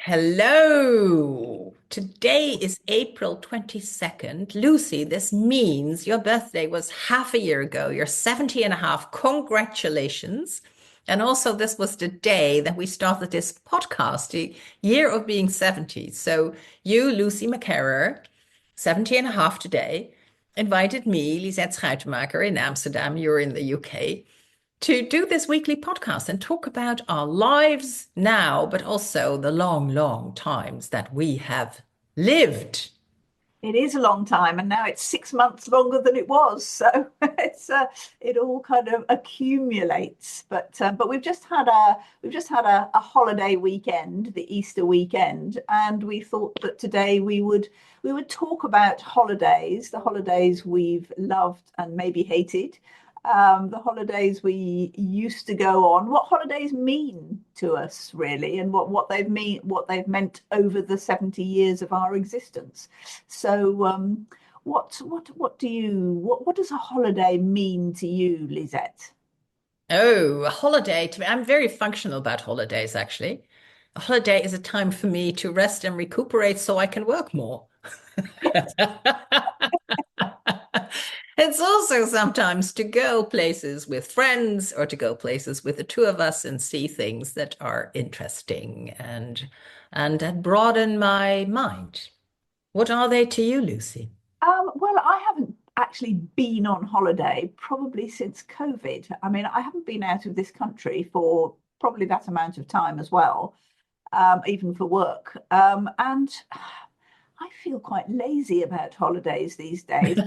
Hello. Today is April 22nd. Lucy, this means your birthday was half a year ago. You're 70 and a half. Congratulations. And also, this was the day that we started this podcast, the year of being 70. So you, Lucy McCarrer, 70 and a half today, invited me, Lisette Schuitenmaker in Amsterdam. You're in the UK to do this weekly podcast and talk about our lives now, but also the long, long times that we have lived. It is a long time, and now it's 6 months longer than it was. So it all kind of accumulates. But we've just had a holiday weekend, the Easter weekend, and we thought that today we would talk about holidays, the holidays we've loved and maybe hated, the holidays we used to go on, what holidays mean to us really, and what they've meant over the 70 years of our existence. So, what does a holiday mean to you, Lisette? Oh, a holiday to me. I'm very functional about holidays, actually. A holiday is a time for me to rest and recuperate so I can work more. It's also sometimes to go places with friends or to go places with the two of us and see things that are interesting and that broaden my mind. What are they to you, Lucy? Well, I haven't actually been on holiday probably since COVID. I mean, I haven't been out of this country for probably that amount of time as well, even for work. And I feel quite lazy about holidays these days.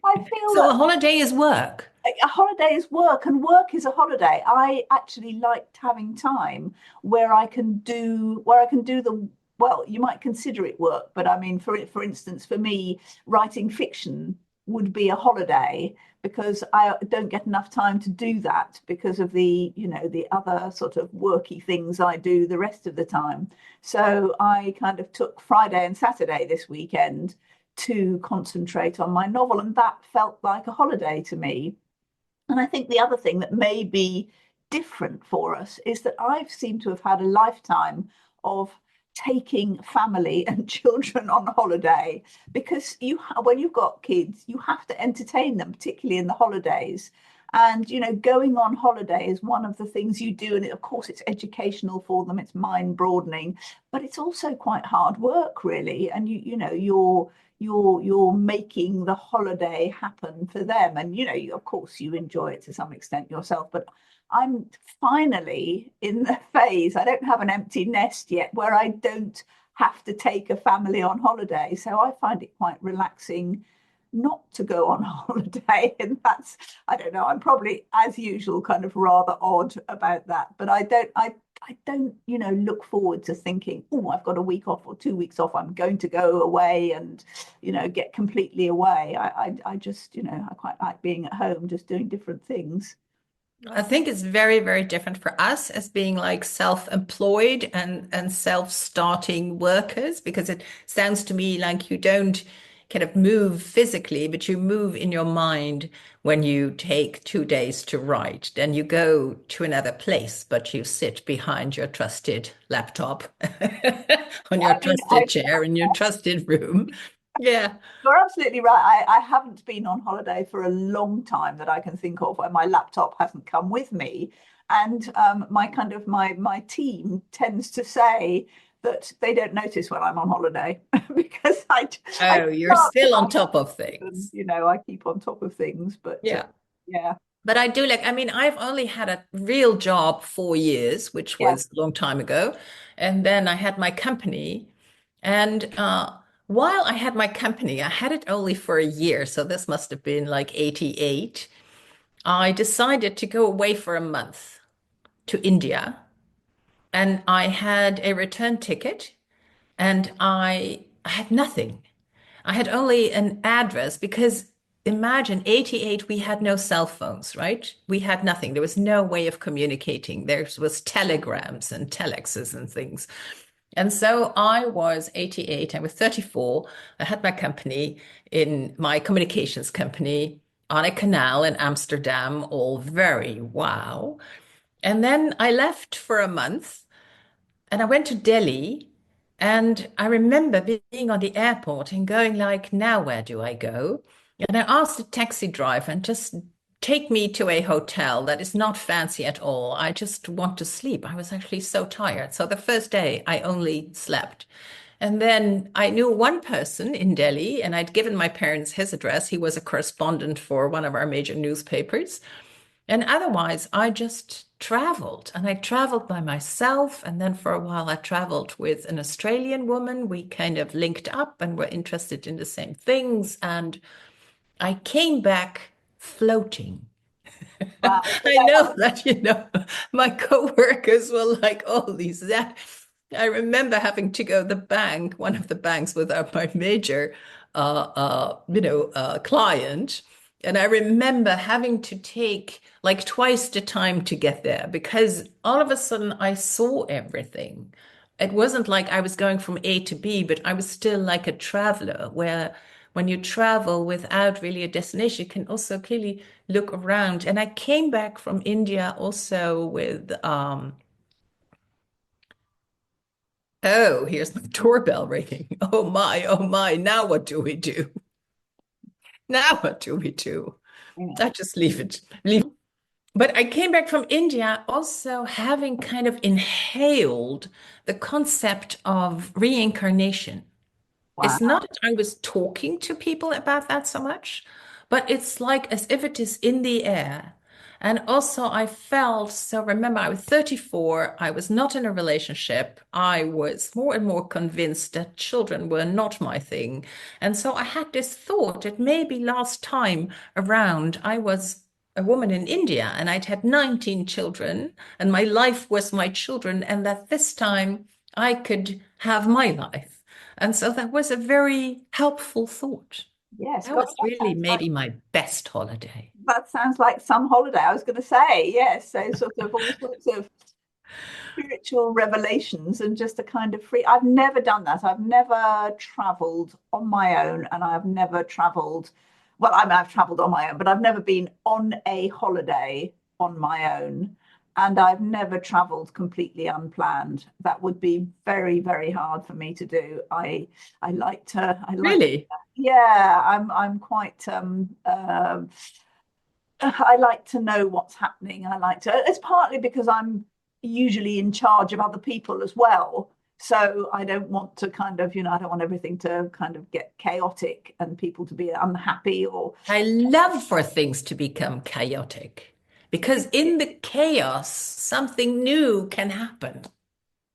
I feel So that a holiday is work. a holiday is work and work is a holiday. I actually liked having time where I can do the, well, you might consider it work, but I mean, for instance, for me, writing fiction would be a holiday because I don't get enough time to do that because of the other sort of worky things I do the rest of the time. So I kind of took Friday and Saturday this weekend to concentrate on my novel, and that felt like a holiday to me. And I think the other thing that may be different for us is that I've seemed to have had a lifetime of taking family and children on holiday because when you've got kids, you have to entertain them, particularly in the holidays. And going on holiday is one of the things you do, and of course, it's educational for them. It's mind broadening, but it's also quite hard work, really. And you're making the holiday happen for them, and of course you enjoy it to some extent yourself. But I'm finally in the phase, I don't have an empty nest yet where I don't have to take a family on holiday, so I find it quite relaxing not to go on holiday. And that's, I don't know, I'm probably as usual kind of rather odd about that, but I don't look forward to thinking, oh, I've got a week off or 2 weeks off, I'm going to go away and get completely away. I just I quite like being at home just doing different things. I think it's very, very different for us as being like self-employed and self-starting workers, because it sounds to me like you don't kind of move physically, but you move in your mind when you take 2 days to write. Then you go to another place, but you sit behind your trusted laptop on your I mean, trusted chair in your trusted room. Yeah. you're absolutely right. I haven't been on holiday for a long time that I can think of where my laptop hasn't come with me. And my team tends to say that they don't notice when I'm on holiday because I Oh, you're can't still on help top of them. things. I keep on top of things. But Yeah. yeah, But I do like, I mean, I've only had a real job 4 years, which yeah. was a long time ago. And then I had my company. And while I had my company, I had it only for a year. So this must have been like 88. I decided to go away for a month to India. And I had a return ticket and I had nothing. I had only an address because imagine 88, we had no cell phones, right? We had nothing. There was no way of communicating. There was telegrams and telexes and things. And so I was 88, I was 34. I had my company in my communications company on a canal in Amsterdam, all very wow. And then I left for a month And I went to Delhi, and I remember being on the airport and going like, now where do I go? And I asked the taxi driver and just take me to a hotel that is not fancy at all. I just want to sleep. I was actually so tired. So the first day I only slept. And then I knew one person in Delhi, and I'd given my parents his address. He was a correspondent for one of our major newspapers. And otherwise, I just traveled and I traveled by myself. And then for a while, I traveled with an Australian woman. We kind of linked up and were interested in the same things. And I came back floating. Wow. So I know that, my coworkers were like, holy that. I remember having to go to the bank, one of the banks without my major, client. And I remember having to take like twice the time to get there because all of a sudden I saw everything. It wasn't like I was going from A to B, but I was still like a traveler where when you travel without really a destination, you can also clearly look around. And I came back from India also with, oh, here's my doorbell ringing. Oh my, now what do we do? Now what do we do? yeah. I just leave it. Leave. But I came back from India also having kind of inhaled the concept of reincarnation. It's not Wow. that I was talking to people about that so much, but it's like as if it is in the air. And also, I felt so. Remember, I was 34. I was not in a relationship. I was more and more convinced that children were not my thing. And so I had this thought that maybe last time around, I was a woman in India and I'd had 19 children, and my life was my children, and that this time I could have my life. And so that was a very helpful thought. Yes. That God, was really maybe my best holiday. that sounds like some holiday. I was going to say, yes. So sort of all sorts of spiritual revelations and just a kind of free. I've never done that. I've never traveled on my own, and I've never traveled. Well, I mean, I've traveled on my own, but I've never been on a holiday on my own. And I've never traveled completely unplanned. That would be very, very hard for me to do. I like, Really? yeah, I'm quite I like to know what's happening. I like to, it's partly because I'm usually in charge of other people as well. So I don't want to kind of, I don't want everything to kind of get chaotic and people to be unhappy or, I love for things to become chaotic because in the chaos, something new can happen.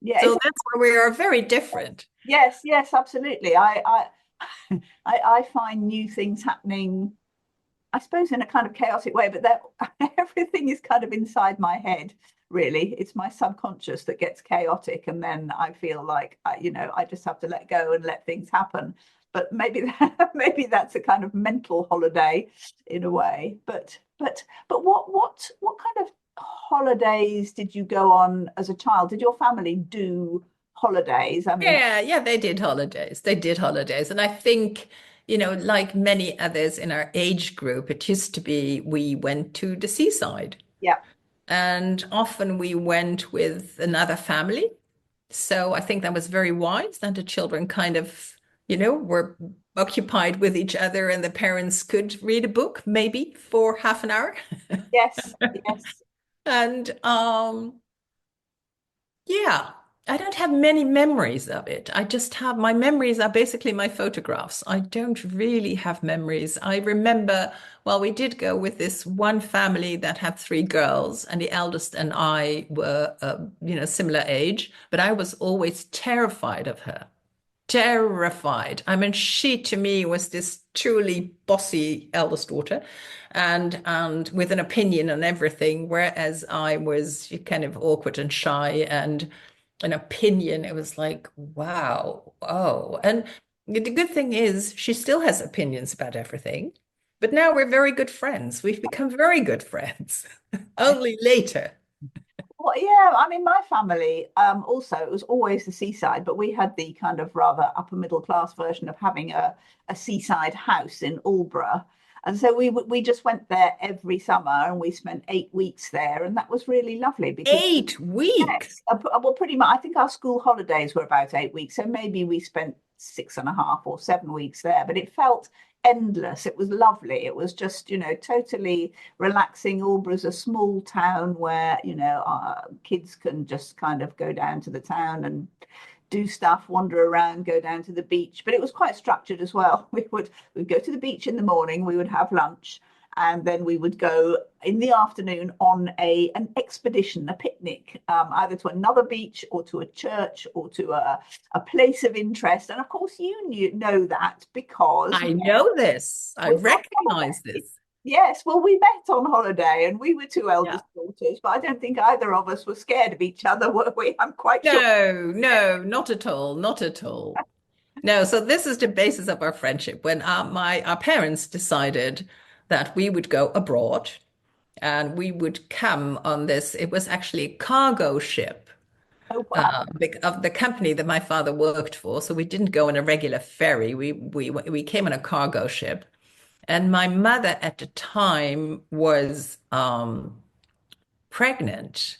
yeah, So that's where we are very different. yes, yes, absolutely. I find new things happening, I suppose, in a kind of chaotic way, but that everything is kind of inside my head, really. It's my subconscious that gets chaotic, and then I feel like I just have to let go and let things happen. But maybe that's a kind of mental holiday in a way. But what kind of holidays did you go on as a child? Did your family do holidays? I mean, Yeah, yeah, they did holidays. They did holidays. And I think, like many others in our age group, it used to be we went to the seaside. yeah, And often we went with another family. So I think that was very wise that the children kind of, were occupied with each other and the parents could read a book maybe for half an hour. yes, yes, And yeah, I don't have many memories of it. I just have my memories are basically my photographs. I don't really have memories. I remember, well, we did go with this one family that had three girls, and the eldest and I were, similar age, but I was always terrified of her. Terrified. I mean, she to me was this truly bossy eldest daughter and with an opinion on everything, whereas I was kind of awkward and shy and an opinion. It was like, wow, oh. And the good thing is she still has opinions about everything, but now we're very good friends. We've become very good friends. Only later. well, yeah, I mean, my family also, it was always the seaside, but we had the kind of rather upper middle class version of having a seaside house in Aldeburgh. And so we just went there every summer, and we spent 8 weeks there, and that was really lovely because 8 weeks. yes, well, pretty much. I think our school holidays were about 8 weeks, so maybe we spent 6.5 or 7 weeks there. But it felt endless. It was lovely. It was just, totally relaxing. Alborough's a small town where, kids can just kind of go down to the town and do stuff, wander around, go down to the beach. But it was quite structured as well. We'd go to the beach in the morning, we would have lunch, and then we would go in the afternoon on an expedition, a picnic, either to another beach or to a church or to a place of interest. And of course, know that because I know this. I we met on recognize holiday. this. Yes, well, we met on holiday and we were two Yeah. eldest daughters, but I don't think either of us were scared of each other, were we? I'm quite sure. No, no, not at all. Not at all. No, so this is the basis of our friendship. When our parents decided that we would go abroad and we would come on this, it was actually a cargo ship Oh, wow. of the company that my father worked for. So we didn't go on a regular ferry. We came on a cargo ship. And my mother at the time was pregnant.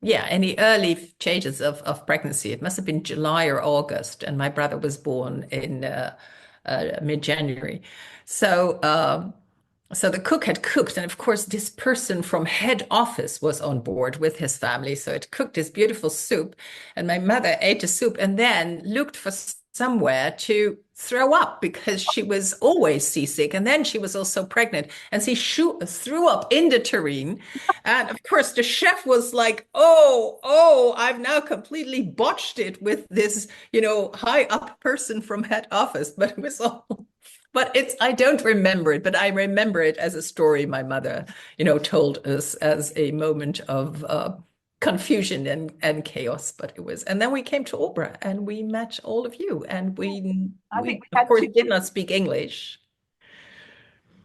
Yeah, in the early stages of pregnancy. It must have been July or August, and my brother was born in mid-January. So, so the cook had cooked, and of course, this person from head office was on board with his family. So it cooked this beautiful soup, and my mother ate the soup and then looked for somewhere to throw up because she was always seasick, and then she was also pregnant, and she threw up in the tureen. And of course, the chef was like, "Oh, oh, I've now completely botched it with this, high up person from head office." But it was all. But I don't remember it, but I remember it as a story my mother, told us as a moment of confusion and chaos. But it was, and then we came to Opera and we met all of you, and I think we we of had course two. did not speak English.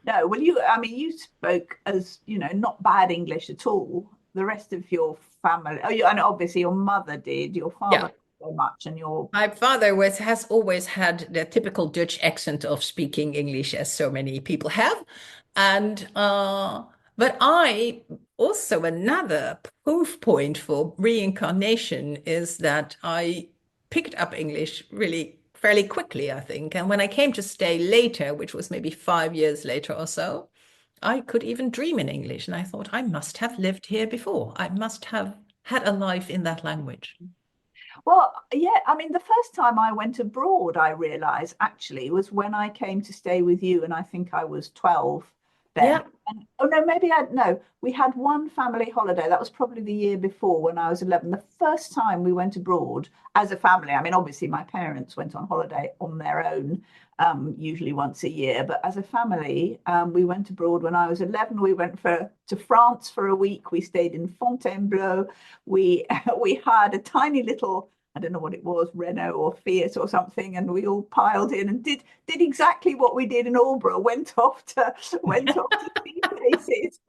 No, well, I mean, you spoke as, not bad English at all. The rest of your family, and obviously your mother did, your father Yeah. not so much, and your, My father has always had the typical Dutch accent of speaking English, as so many people have. And but I also, another proof point for reincarnation is that I picked up English really fairly quickly, I think. And when I came to stay later, which was maybe 5 years later or so, I could even dream in English. And I thought I must have lived here before. I must have had a life in that language. well, yeah, I mean, the first time I went abroad, I realized actually was when I came to stay with you, and I think I was 12 then. Yeah. And oh no, maybe I no, we had one family holiday. That was probably the year before when I was 11. The first time we went abroad as a family. I mean, obviously my parents went on holiday on their own, usually once a year, but as a family, we went abroad when I was 11. We went to France for a week. We stayed in Fontainebleau. We we hired a tiny little, I don't know what it was, Renault or Fiat or something, and we all piled in and did exactly what we did in Aldeburgh. Went off to see places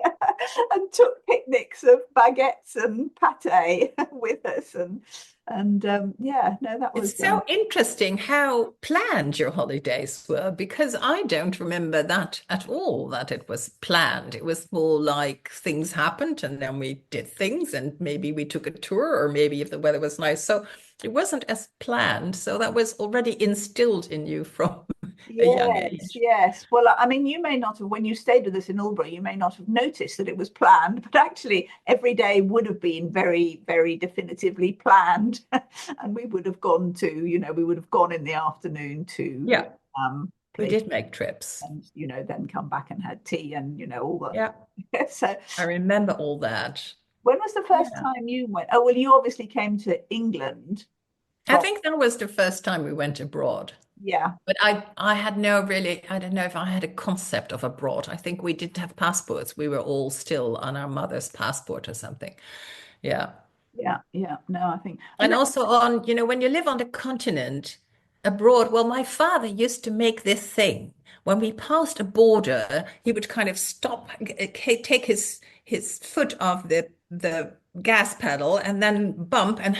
and took picnics of baguettes and pâté with us, and yeah, no, that It's was so interesting how planned your holidays were because I don't remember that at all, that it was planned. It was more like things happened and then we did things and maybe we took a tour or maybe if the weather was nice. So it wasn't as planned. So that was already instilled in you from a young Yes, age. yes. Well, I mean, you may not have, when you stayed with us in Albury, you may not have noticed that it was planned, but actually every day would have been very, very definitively planned. And we would have gone to, we would have gone in the afternoon to Yeah, we place did make trips. and, then come back and had tea and, all Yeah, the. So I remember all that. when was the first Yeah. time you went? Oh, well, you obviously came to England I from, think that was the first time we went abroad. yeah, But I had no really, I don't know if I had a concept of abroad. I think we didn't have passports. We were all still on our mother's passport or something. Yeah. yeah, yeah. No, I think, and And also when you live on the continent, abroad, well, my father used to make this thing. When we passed a border, he would kind of stop, take his foot off the gas pedal and then bump and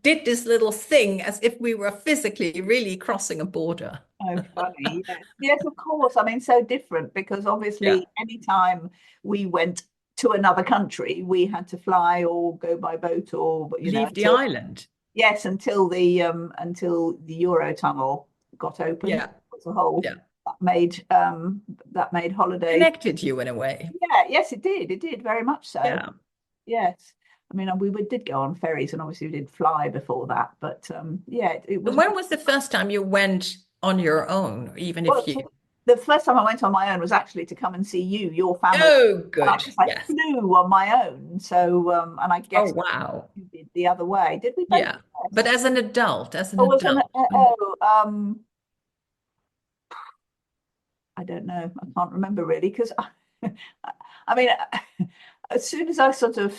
did this little thing as if we were physically really crossing a border. Oh, funny. Yes. Yes, of course. I mean, so different because Yeah. obviously anytime we went to another country, we had to fly or go by boat or, Leave the until, island. yes, until the Eurotunnel got opened Yeah. as a whole. Yeah. That made holiday. Connected you in a way. Yeah, yes, it did. It did very much so. Yeah. Yes. I mean, did go on ferries and obviously we did fly before that, but yeah, it And was. when was the first time you went on your own, even if Well, you? the first time I went on my own was actually to come and see you, your family, Oh, and good. I Yes. flew on my own. So, and I Oh, guess wow. you did the other way. Did we both? Yeah. But Yes. as an Or was an adult. I don't know. I can't remember really because I mean, as soon as I sort of,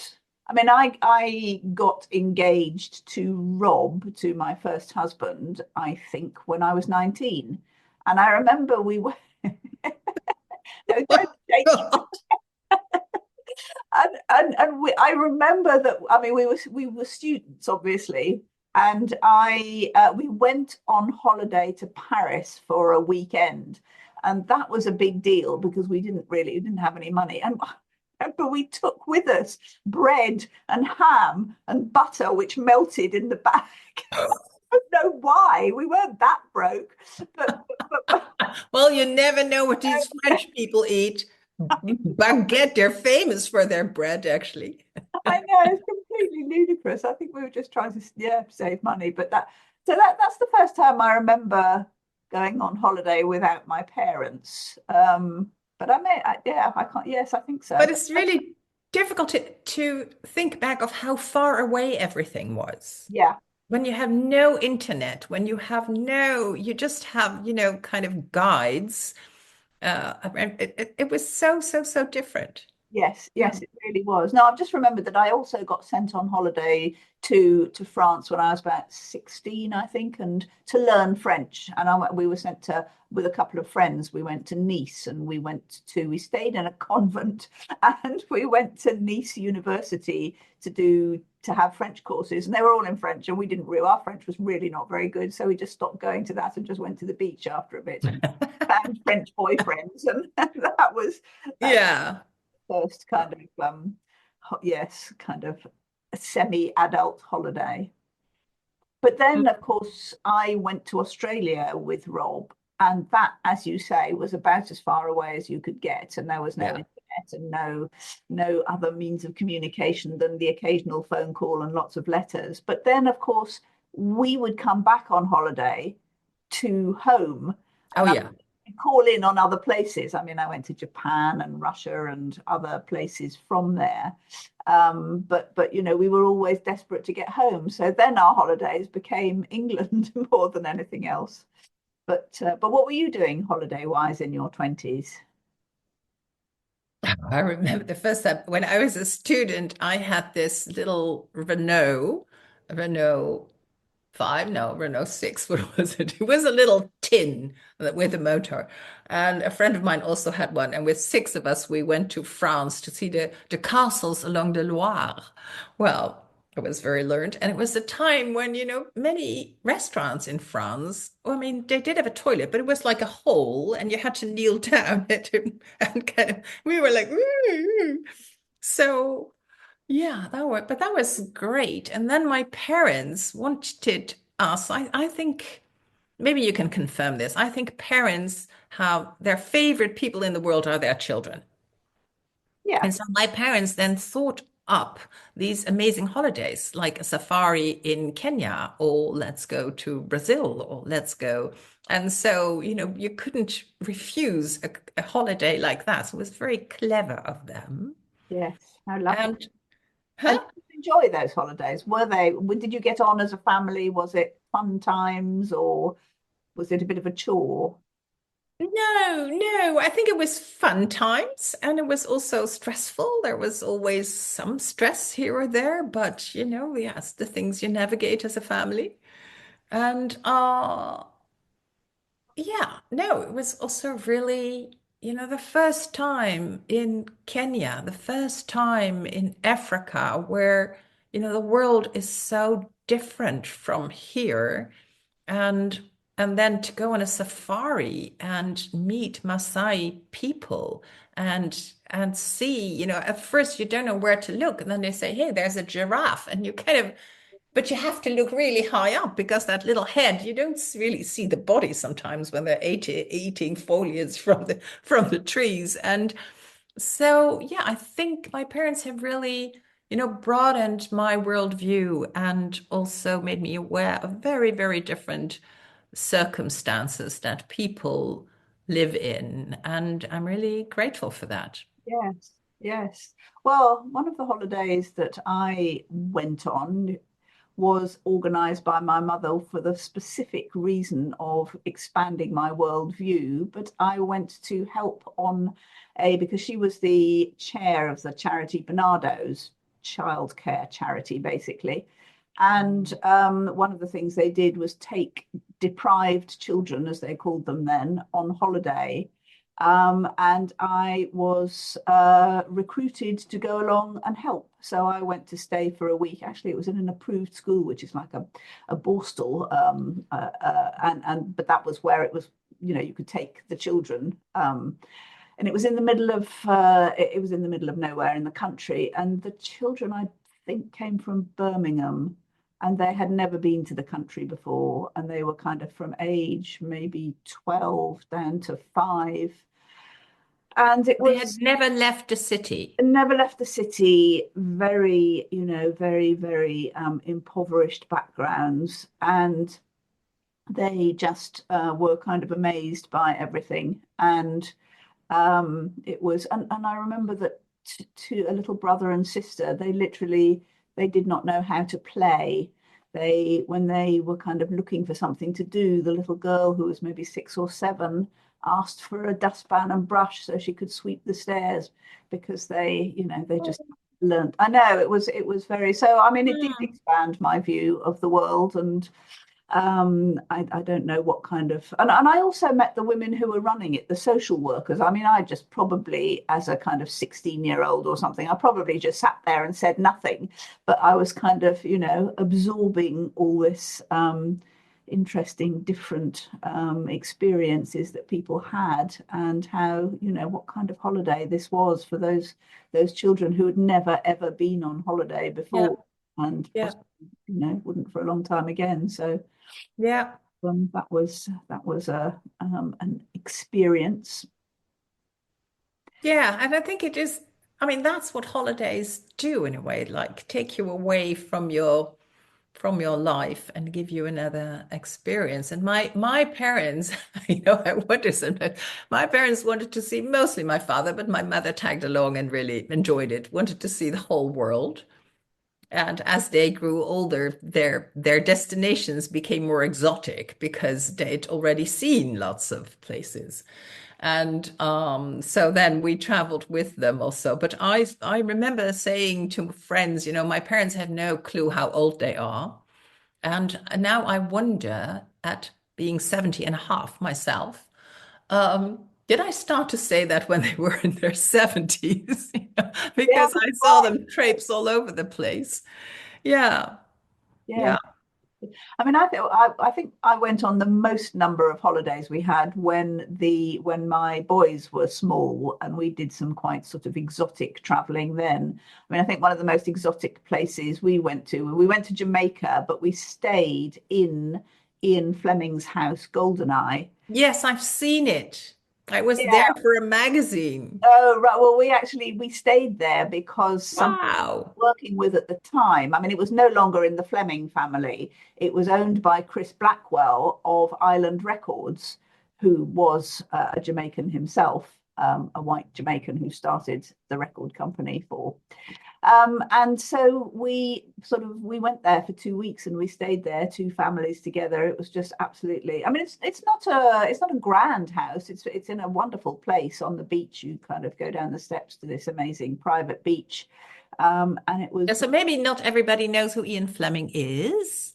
I mean, I got engaged to Rob, to my first husband, I think when I was 19, and I remember we were. No, don't shake. God. I remember that. I mean, we were students, obviously, and I we went on holiday to Paris for a weekend, and that was a big deal because we didn't have any money, and I remember we took with us bread and ham and butter, which melted in the bag. I don't know why we weren't that broke, but Well, you never know what these French people eat. Baguette, they're famous for their bread, actually. I know it's completely ludicrous. I think we were just trying to, yeah, save money, but that's the first time I remember going on holiday without my parents. But yeah, I can't. Yes, I think But so. it's really difficult to think back of how far away everything was. Yeah, When you have no internet, when you have no, you just have, kind of guides. And it was so, so, so different. yes, Yeah. yes, it really was. No, I've just remembered that I also got sent on holiday to France when I was about 16, I think, and to learn French. And we were sent to with a couple of friends. We went to Nice, and we stayed in a convent, and we went to Nice University to have French courses, and they were all in French, and we didn't real our French was really not very good, so we just stopped going to that and just went to the beach after a bit and found French boyfriends, and that was Yeah. first kind of yes, kind of a semi-adult holiday. But then, of course, I went to Australia with Rob, and that, as you say, was about as far away as you could get, and there was no Yeah. internet and no other means of communication than the occasional phone call and lots of letters. But then, of course, we would come back on holiday to home, Oh, and I yeah. would call in on other places. I mean, I went to Japan and Russia and other places from there. But we were always desperate to get home. So then our holidays became England more than anything else. But what were you doing holiday wise in your 20s? I remember the first time when I was a student, I had this little Renault 5, no, Renault 6, what was it? It was a little tin with a motor. And a friend of mine also had one. And with six of us, we went to France to see the castles along the Loire. Well, I was very learned. And it was a time when, many restaurants in France, I mean, they did have a toilet, but it was like a hole and you had to kneel down and kind of, we were like, "Ooh." So yeah, that was great. And then my parents wanted us, I think maybe you can confirm this. I think parents have their favorite people in the world are their children. Yeah, And so my parents then thought up these amazing holidays, like a safari in Kenya, or let's go to Brazil, or let's go. And so, you couldn't refuse a holiday like that. So it was very clever of them. yes, how lovely. And And huh? did you enjoy those holidays? Did you get on as a family? Was it fun times or was it a bit of a chore? No, no. I think it was fun times and it was also stressful. There was always some stress here or there, but yes, the things you navigate as a family. And yeah, no, it was also really, the first time in Kenya, the first time in Africa where, the world is so different from here. And and then to go on a safari and meet Maasai people and see, at first you don't know where to look. And then they say, hey, there's a giraffe. And you kind of but you have to look really high up because that little head, you don't really see the body sometimes when they're eating foliage from the trees. And so, yeah, I think my parents have really, broadened my worldview and also made me aware of very, very different circumstances that people live in. And I'm really grateful for that. Yes, yes. Well, one of the holidays that I went on was organized by my mother for the specific reason of expanding my worldview. But I went to help on because she was the chair of the charity Bernardo's childcare charity, basically. And one of the things they did was take deprived children, as they called them then, on holiday. And I was recruited to go along and help. So I went to stay for a week. Actually, it was in an approved school, which is like a borstal. And but that was where it was, you could take the children. And it was in the middle of it was in the middle of nowhere in the country. And the children, I think, came from Birmingham. And they had never been to the country before, and they were kind of from age maybe 12 down to 5, and it They had was never left the city. never left the city, very, very, very impoverished backgrounds, and they just were kind of amazed by everything. And it was, and I remember that to a little brother and sister, they did not know how to play. When they were kind of looking for something to do, the little girl who was maybe 6 or 7 asked for a dustpan and brush so she could sweep the stairs because they just learned. I know it was very, so I mean it did Hmm. expand my view of the world. And I don't know what kind of, and I also met the women who were running it, the social workers. I mean, I just probably, as a kind of 16-year-old or something, I probably just sat there and said nothing, but I was kind of, absorbing all this interesting, different experiences that people had, and how, what kind of holiday this was for those children who had never ever been on holiday Yeah, before, and yeah, possibly, wouldn't for a long time again. So yeah. that was an experience. Yeah, and I think I mean, that's what holidays do in a way, like take you away from your life and give you another experience. And my parents, I wonder sometimes, my parents wanted to see mostly my father, but my mother tagged along and really enjoyed it, wanted to see the whole world. And as they grew older, their destinations became more exotic because they'd already seen lots of places. And so then we traveled with them also. But I remember saying to friends, my parents have no clue how old they are. And now I wonder at being 70 and a half myself, did I start to say that when they were in their 70s? Yeah, Because I saw them traipse all over the place. Yeah, yeah. yeah. I mean, I think I went on the most number of holidays we had when my boys were small, and we did some quite sort of exotic traveling then. I mean, I think one of the most exotic places we went to Jamaica, but we stayed in Ian Fleming's house, Goldeneye. Yes, I've seen it. I was there Yeah. for a magazine. Oh, right. Well, we stayed there because somebody Wow. working with at the time. I mean, it was no longer in the Fleming family. It was owned by Chris Blackwell of Island Records, who was a Jamaican himself, a white Jamaican who started the record company for. And so we went there for 2 weeks, and we stayed there, two families together. It was just absolutely. I mean, it's not a grand house. It's in a wonderful place on the beach. You kind of go down the steps to this amazing private beach, and it Yeah, was so maybe not everybody knows who Ian Fleming is.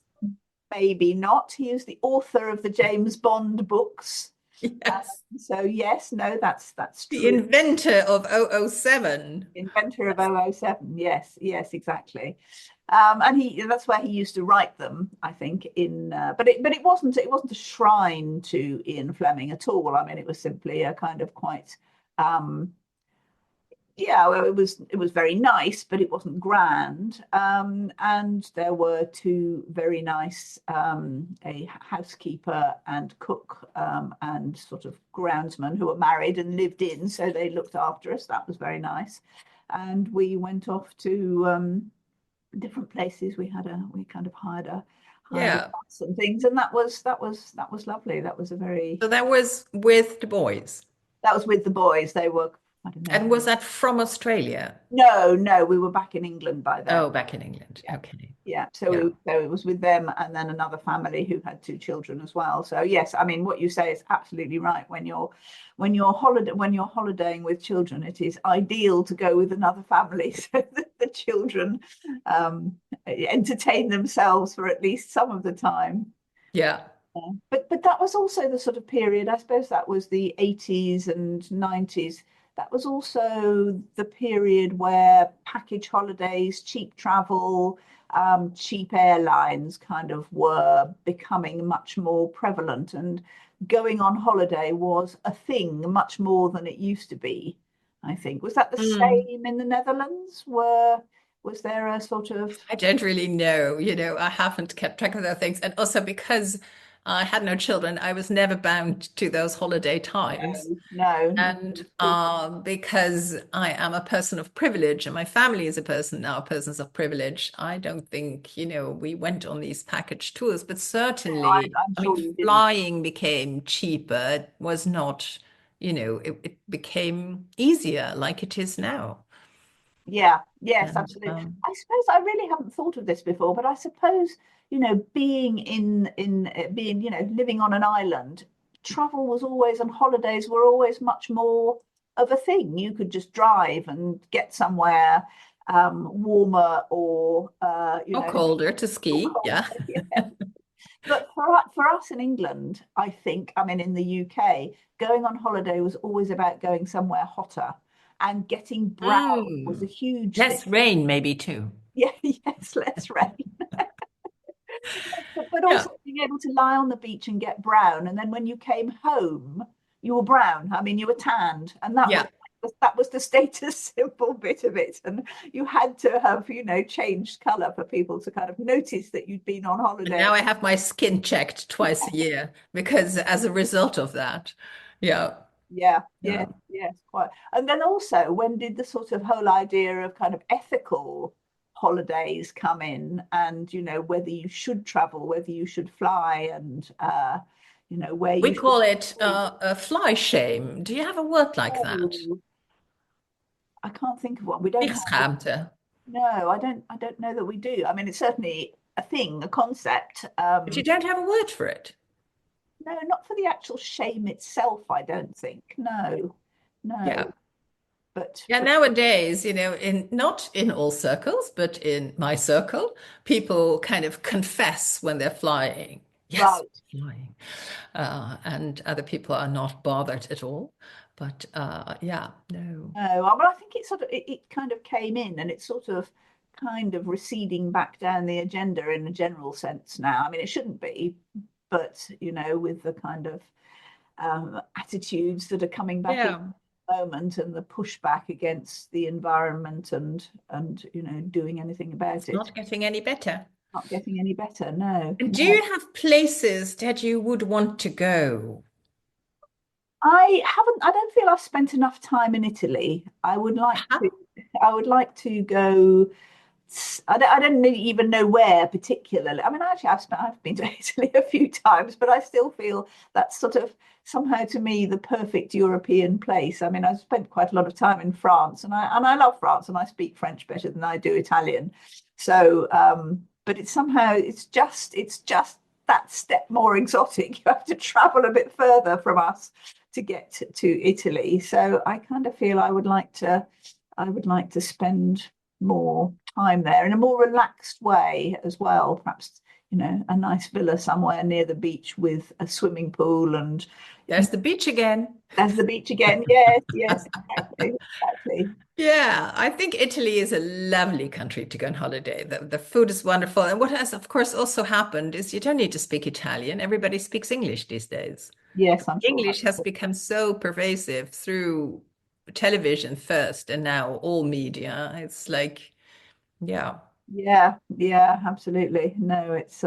maybe not. He is the author of the James Bond books. Yes. So yes, no, that's The true. inventor of 007. Inventor of 007. Yes, yes, exactly. And that's where he used to write them, I think. But it wasn't a shrine to Ian Fleming at all. I mean, it was simply a kind of quite um, yeah, well, it was very nice, but it wasn't grand. And there were two very nice, a housekeeper and cook, and sort of groundsman who were married and lived in, so they looked after us. That was very nice. And we went off to different places. We kind of hired a Yeah. bus and things, and that was lovely. That was a very So that was with the boys. that was with the boys. They were, I don't know. And was that from Australia? No, no, we were back in England by then. Oh, back in England. Yeah, Okay. yeah. So, Yeah. so it was with them and then another family who had two children as well. So yes, I mean what you say is absolutely right. When you're holidaying with children, it is ideal to go with another family so that the children entertain themselves for at least some of the time. Yeah. But that was also the sort of period, I suppose that was the 80s and 90s. That was also the period where package holidays, cheap travel, cheap airlines kind of were becoming much more prevalent. And going on holiday was a thing much more than it used to be, I think. Was that the Mm. same in the Netherlands? Was there a sort of I don't really know. I haven't kept track of those things. And also because I had no children, I was never bound to those holiday times. no, no, no, And of course. because I am a person of privilege and my family is a person now, persons of privilege, I don't think, we went on these package tours, but certainly, I'm I mean, sure you didn't. flying became cheaper. It was not, it became easier like it is now. Yeah, yes, And absolutely. I suppose I really haven't thought of this before, but I suppose, being being, living on an island, travel was always and holidays were always much more of a thing. You could just drive and get somewhere warmer or or colder to or ski. colder. Yeah. Yeah. But for us in England, I think, I mean, in the UK, going on holiday was always about going somewhere hotter, and getting brown was a Mm. huge thing. Less rain, maybe too. Yeah, yes, less rain. But Yeah. also being able to lie on the beach and get brown. And then when you came home, you were brown. I mean, you were tanned. And Yeah. that was the status symbol bit of it. And you had to have, changed colour for people to kind of notice that you'd been on And holiday. now I have my skin checked twice a year because as a result of that. Yeah. Yeah, Yeah. yes, yes, quite. And then also, when did the sort of whole idea of kind of ethical holidays come in, and whether you should travel, whether you should fly, and where We you should call it avoid. a fly shame. Do you have a word like that? Oh, I can't think of one. We don't have one. Vliegschaamte. No, I don't know that we do. I mean, it's certainly a thing, a concept. But you don't have a word for it. No, not for the actual shame itself, I don't think. No, Yeah. no. But Yeah, but nowadays, in not in all circles, but in my circle, people kind of confess when they're flying. Yes, right. flying. And other people are not bothered at all. But yeah, no. No, but I think it kind of came in, and it's sort of kind of receding back down the agenda in a general sense now. I mean, it shouldn't be, but with the kind of attitudes that are coming back in Yeah, the moment, and the pushback against the environment, and doing anything about it's it, not getting any better. not getting any better. No, And do no. you have places that you would want to go? I haven't. I don't feel I've spent enough time in Italy. I would like Huh? to. I would like to go. I don't even know where particularly. I mean, actually, I've been to Italy a few times, but I still feel that's sort of somehow to me the perfect European place. I mean, I've spent quite a lot of time in France, and I love France, and I speak French better than I do Italian. So, but it's just that step more exotic. You have to travel a bit further from us to get to Italy. So I kind of feel I would like to spend more time there in a more relaxed way as well. Perhaps, a nice villa somewhere near the beach with a swimming pool and There's the beach again. there's the beach again. Yes, yes, exactly, exactly. Yeah, I think Italy is a lovely country to go on holiday. The food is wonderful. And what has, of course, also happened is you don't need to speak Italian. Everybody speaks English these days. Yes, I'm sure. English has become so pervasive through television first and now all media. It's like, yeah, Yeah, yeah, absolutely. No, it's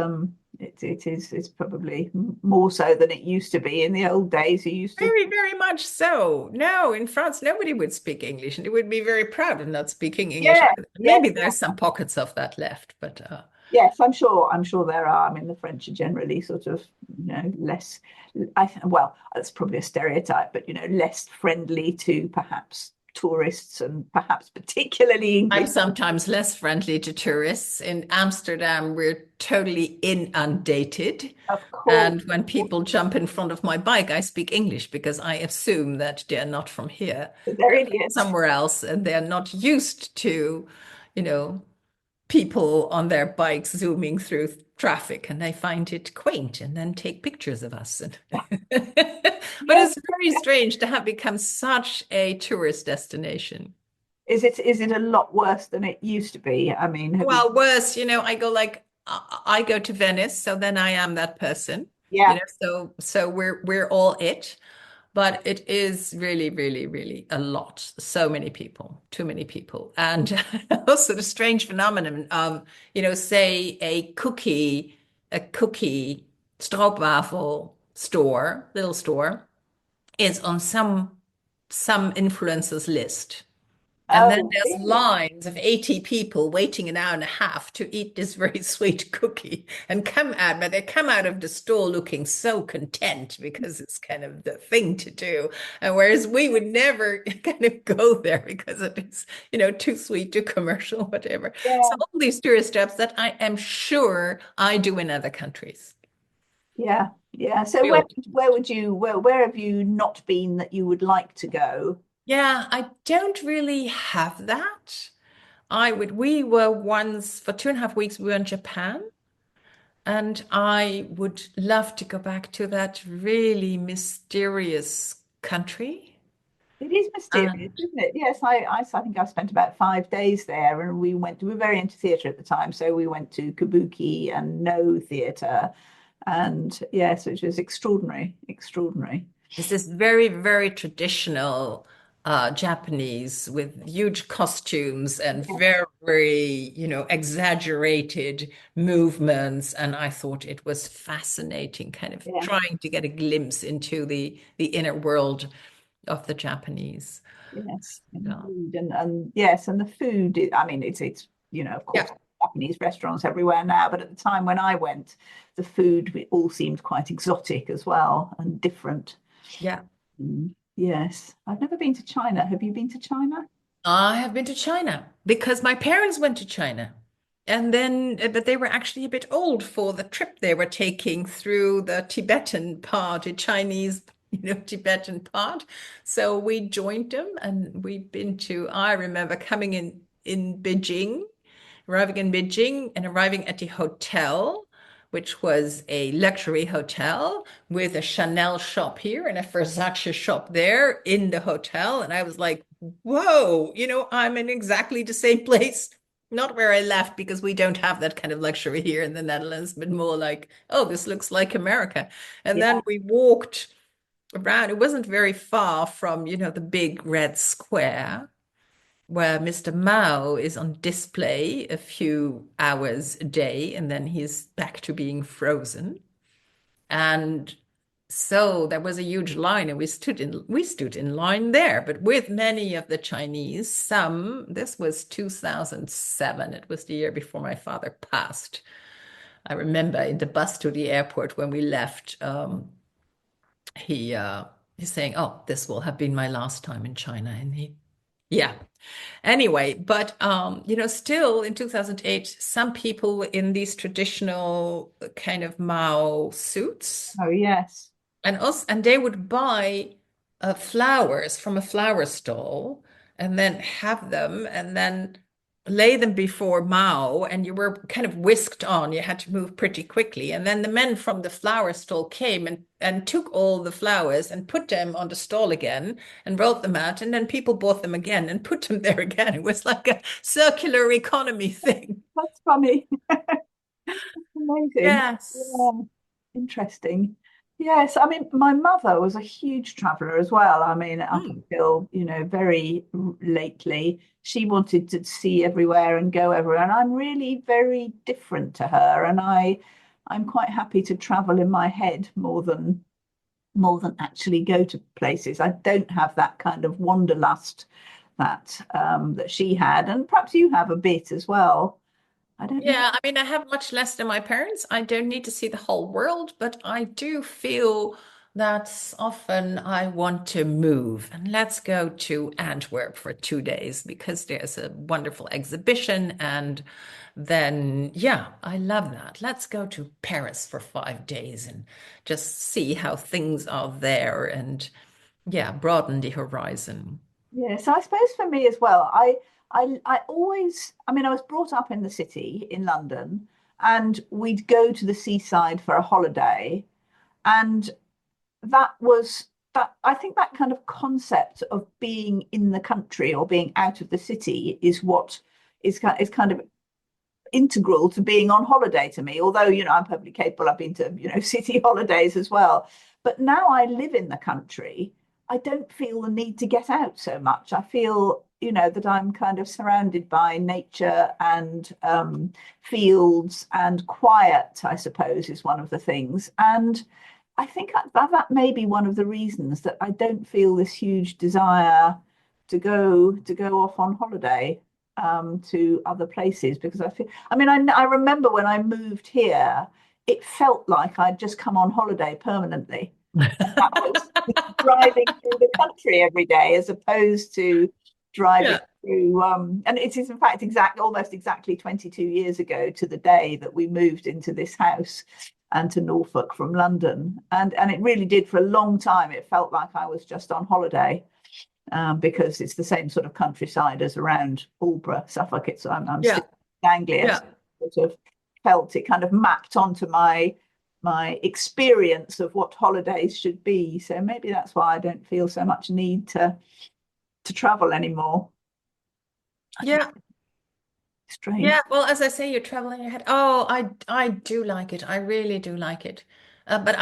probably more so than it used to be in the old days. You used to, very, very much so. No, in France, nobody would speak English and they would be very proud of not speaking English yeah, either. yes, Maybe there's some pockets of that left, but yes, I'm sure there are. I mean, the French are generally sort of, less. Well, that's probably a stereotype, but less friendly to perhaps tourists and perhaps particularly I'm English. sometimes less friendly to tourists. In Amsterdam, we're totally inundated. Of course, And when people jump in front of my bike, I speak English because I assume that they're not from here. they're They're from idiots. somewhere else and they're not used to, you know, people on their bikes zooming through traffic and they find it quaint and then take pictures of us. But Yeah. it's very strange to have become such a tourist destination. Is it a lot worse than it used to be? I mean, have you? Well, worse, I go like I go to Venice, so then I am that person, Yeah, so we're all it. But it is really, really, really a lot. So many people, too many people. And also the strange phenomenon of, say a cookie stroopwafel store, little store, is on some influencers list. And then oh, there's really? lines of 80 people waiting an hour and a half to eat this very sweet cookie and but they come out of the store looking so content because it's kind of the thing to do. And whereas we would never kind of go there because it is, too sweet, too commercial, whatever. So Yeah, all these tourist traps that I am sure I do in other countries. yeah, yeah. So We all where would you where have you not been that you would like to go? Yeah, I don't really have that. We were once for 2.5 weeks, we were in Japan, and I would love to go back to that really mysterious country. It is mysterious, And isn't it? Yes, I think I spent about 5 days there, and we were very into theatre at the time, so we went to Kabuki and No Theatre, and yes, which was extraordinary, extraordinary. it's this very, very traditional Japanese with huge costumes and Yeah, very, exaggerated movements. And I thought it was fascinating, kind of yeah, trying to get a glimpse into the inner world of the Japanese. yes, So, indeed, and yes, and the food. I mean, it's of course yeah, Japanese restaurants everywhere now, but at the time when I went, the food it all seemed quite exotic as well and different. yeah. Yes, I've never been to China. Have you been to China? I have been to China because my parents went to China. And then, but they were actually a bit old for the trip they were taking through the Tibetan part, the Chinese, Tibetan part. So we joined them and we've been I remember coming in Beijing, arriving in Beijing and arriving at the hotel, which was a luxury hotel with a Chanel shop here and a Versace shop there in the hotel. And I was like, whoa, I'm in exactly the same place. Not where I left because we don't have that kind of luxury here in the Netherlands, but more like, oh, this looks like America. And Yeah. then we walked around. It wasn't very far from, the big red square where Mr. Mao is on display a few hours a day, and then he's back to being frozen. And so there was a huge line, and we stood in line there, but with many of the Chinese. This was 2007. It was the year before my father passed. I remember in the bus to the airport when we left, he's saying, "Oh, this will have been my last time in China," and yeah. Anyway, but still in 2008, some people were in these traditional kind of Mao suits, Oh, yes. and they would buy flowers from a flower stall and then have them, and then lay them before Mao, and you were kind of whisked on. You had to move pretty quickly. And then the men from the flower stall came and took all the flowers and put them on the stall again and rolled them out. And then people bought them again and put them there again. It was like a circular economy thing. That's funny. Amazing. Yes. Yeah, interesting. Yes, I mean, my mother was a huge traveler as well. I mean, up Mm. until, very lately, she wanted to see everywhere and go everywhere. And I'm really very different to her. And I'm quite happy to travel in my head more than actually go to places. I don't have that kind of wanderlust that she had, and perhaps you have a bit as well. I don't know. Yeah, I mean, I have much less than my parents. I don't need to see the whole world, but I do feel that often I want to move. And let's go to Antwerp for 2 days because there's a wonderful exhibition. And then, yeah, I love that. Let's go to Paris for 5 days and just see how things are there and, yeah, broaden the horizon. Yeah, so I suppose for me as well, I always, I mean, I was brought up in the city in London, and we'd go to the seaside for a holiday, and that was that. I think that kind of concept of being in the country or being out of the city is what is kind of integral to being on holiday to me. Although, I'm perfectly capable. I've been to, city holidays as well. But now I live in the country, I don't feel the need to get out so much. I feel, that I'm kind of surrounded by nature and fields and quiet, I suppose, is one of the things. And I think that may be one of the reasons that I don't feel this huge desire to go off on holiday to other places, because I mean, I remember when I moved here, it felt like I'd just come on holiday permanently. That was driving through the country every day as opposed to driving Yeah. through. And it is in fact almost exactly 22 years ago to the day that we moved into this house and to Norfolk from London. And it really did, for a long time, it felt like I was just on holiday, because it's the same sort of countryside as around Aldeburgh, Suffolk. I'm Yeah. still in Anglia, Yeah. so I sort of felt it kind of mapped onto my experience of what holidays should be. So maybe that's why I don't feel so much need to travel anymore. I don't Yeah. know, strange. Yeah, well, as I say, you're traveling ahead. Oh, I do like it. I really do like it. But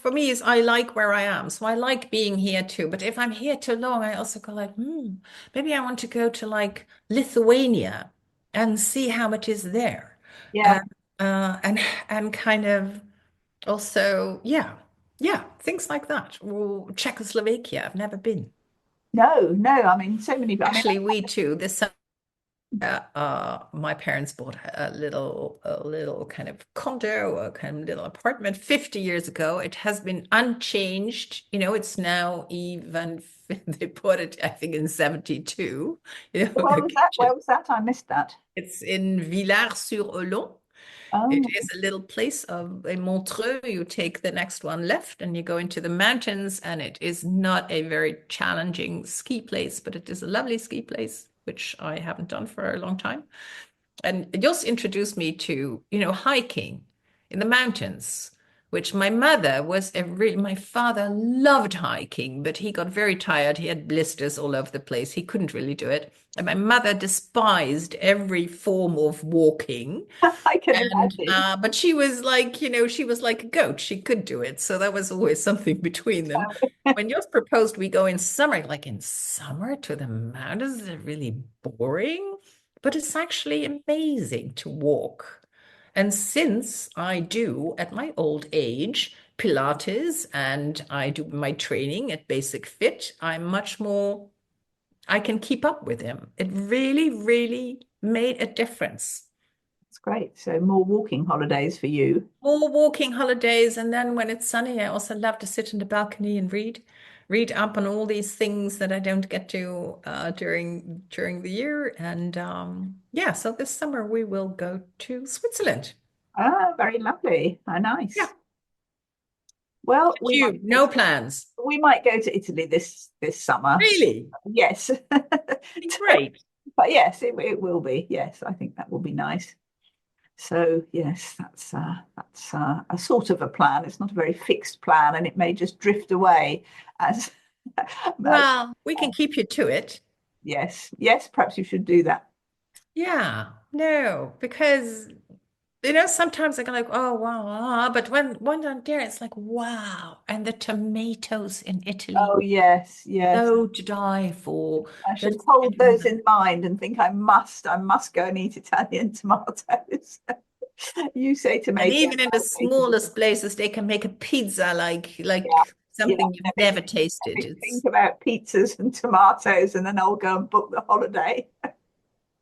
for me, is I like where I am, so I like being here too. But if I'm here too long, I also go like, maybe I want to go to like Lithuania and see how it is there, Yeah, and and kind of also, yeah, yeah, things like that. Or Czechoslovakia, I've never been. no, no. I mean, so many. I mean, Actually, we too. This my parents bought a little kind of condo, a kind of little apartment 50 years ago. It has been unchanged. It's now even, they bought it, I think, in 72, where the was that? Where kitchen. was that? I missed that. It's in Villars-sur-Olon. It Oh, is a little place of in Montreux. You take the next one left and you go into the mountains, and it is not a very challenging ski place, but it is a lovely ski place, which I haven't done for a long time. And it just introduced me to, hiking in the mountains, which my father loved hiking, but he got very tired. He had blisters all over the place. He couldn't really do it. And my mother despised every form of walking. I can And imagine. but she was like, she was like a goat. She could do it. So that was always something between them. When yours proposed we go in summer, like in summer to the mountains, they're really boring, but it's actually amazing to walk. And since I do at my old age Pilates and I do my training at Basic Fit, I can keep up with him. It really, really made a difference. That's great. So more walking holidays for you. More walking holidays, and then when it's sunny, I also love to sit in the balcony and read up on all these things that I don't get to during the year. And yeah, so this summer we will go to Switzerland. Ah, very lovely. Ah, nice. Yeah, Well, we might you no plans. we might go to Italy this summer. Really? Yes. Great. But yes, it will be. Yes, I think that will be nice. So yes, that's a sort of a plan. It's not a very fixed plan, and it may just drift away as, as Well, we can keep you to it. yes, yes. Perhaps you should do that. Yeah, no, because sometimes I go like, oh wow, but when I'm there, it's like wow, and the tomatoes in Italy, Oh yes, yes. so to die for. I They're should just hold those getting- in mind and think I must go and eat Italian tomatoes. You say And tomato, even in the I'll say tomato. smallest places, they can make a pizza like Yeah, yeah. something you've never Let tasted. me It's think about pizzas and tomatoes, and then I'll go and book the holiday.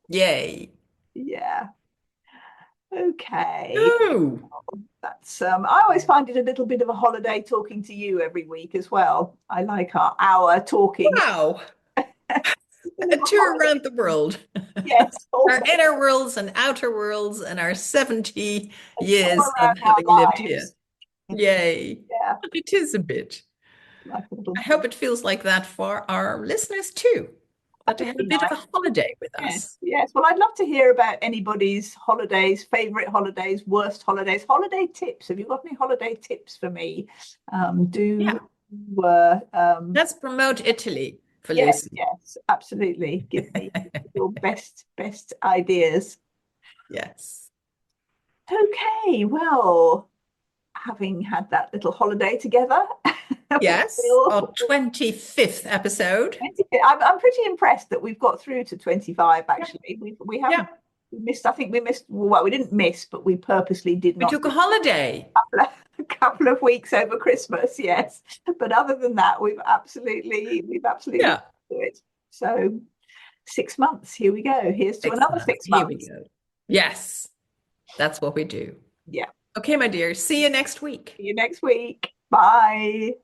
yay. Yeah. Okay. Oh, That's I always find it a little bit of a holiday talking to you every week as well. I like our hour talking. wow. It's a bit A of a tour holiday. around the world. Yes, Our also inner worlds and outer worlds and our 70 a tour years of around having lived our here. lives. Yay. Yeah, It is a bit. like a little I hope it feels like that for our listeners too, that that they would have a be bit of nice. a holiday with Yes, us. yes. Well, I'd love to hear about anybody's holidays, favorite holidays, worst holidays, holiday tips. Have you got any holiday tips for me? Do Yeah. Let's promote Italy for yes, Lucy. yes, absolutely. Give me your best ideas. Yes. Okay, well, having had that little holiday together, Yes. Our 25th episode. I'm pretty impressed that we've got through to 25 Yeah. actually. We Yeah. haven't we missed, I think we missed, well, we didn't miss, but we purposely did We not took a do holiday. a couple of weeks over Christmas, yes. But other than that, we've absolutely Yeah. do it. So 6 months, here we go. Here's to another Excellent. six Here we months. go. Yes. That's what we do. Yeah. Okay, my dear. See you next week. See you next week. Bye.